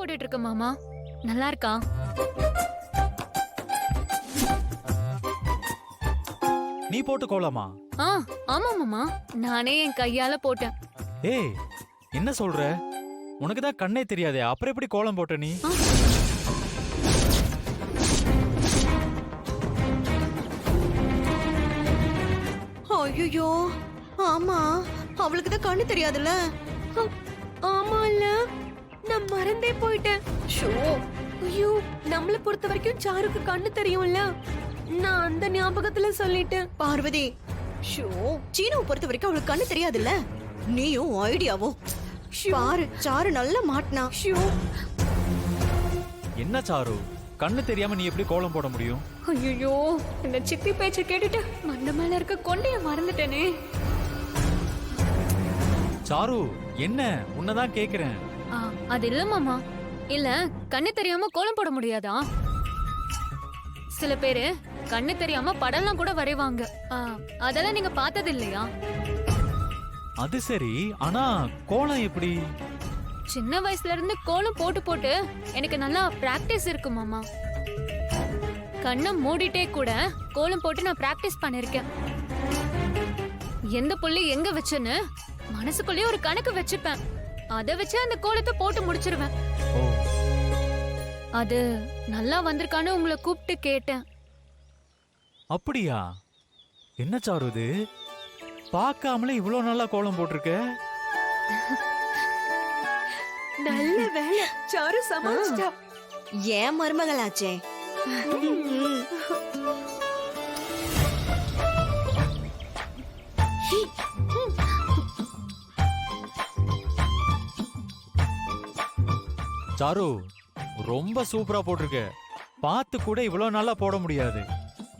போட்டுட்டு இருக்க மாமா. நல்லா இருக்கா? நீ போட்டு கோலமா? ஆமா மாமா, நானே என் கையால போட்டேன். ஏய், என்ன சொல்ற? உனக்கு தான் கண்ணே தெரியாதே, அப்புறம் எப்படி கோலம் போட்ட நீ? ஐயோ, ஆமா, அவளுக்கு தான் கண்ணு தெரியாதுல்ல. ஆமா இல்ல, நான் மறந்தே போயிட்டேன். ஷோ, ஐயோ, நம்மள பொறுத்த வரைக்கும் சாருக்கு கண்ணு தெரியும்ல, நான் அந்த ஞாபகத்துல சொல்லிட்டேன். பார்வதி, ஷோ, சீனுவை பொறுத்த வரைக்கும் அவளுக்கு கண்ணு தெரியாதுல்ல. நீயும் ஐடியாவும் பாரு, சாரு நல்லா மாட்டினா. ஷோ, என்ன சாரு, கண்ணு தெரியாம நீ எப்படி கோலம் போட முடியும்? ஐயோ, இந்த சித்தி பேச்ச கேட்டுட்டு மண்ட மேல இருக்க கொண்டைய மறந்துட்டேனே. சாரு, என்ன? உன்னதான் கேக்குறேன். அது இல்ல மாமா. இல்ல, கண்ணு தெரியாம கோலம் போட முடியாதா? சில பேரு கண்ணு தெரியாம படம்லாம் கூட வரைவாங்க. அதெல்லாம் நீங்க பார்த்தது இல்லையா? அது சரி, ஆனா கோலம் எப்படி? சின்ன வயசுல இருந்து கோலம் போட்டு போட்டு எனக்கு நல்லா பிராக்டிஸ் இருக்கு மாமா. கண்ணை மூடிட்டே கூட கோலம் போட்டு நான் பிராக்டிஸ் பண்ணிருக்கேன். எந்த புள்ளி எங்க வச்சுன்னு மனசுக்குள்ளேயே ஒரு கணக்கு வச்சுப்பேன். அத வச்சு அந்த கோலத்தை போட்டு முடிச்சிருவேன். அது நல்லா வந்திருக்கான்னு உங்களை கூப்பிட்டு கேட்டேன். அப்படியா? என்ன சாரு இது, பார்க்காமலே இவ்வளவு நல்லா கோலம் போட்டிருக்க? நல்ல வேலை, சாரு சமாளிச்சிட்டா. ஏன் மருமகளாச்சே. சாரு, ரொம்ப சூப்பரா போட்டிருக்க. பார்த்து கூட இவ்வளவு நல்லா போட முடியாது.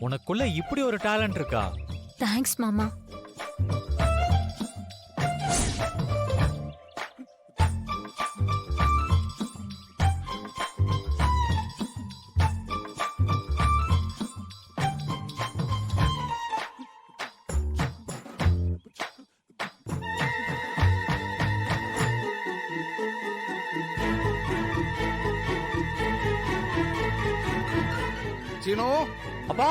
உனக்குள்ள இப்படி ஒரு டேலண்ட் இருக்கா? தேங்க்ஸ் மாமா. சீனு, அப்பா,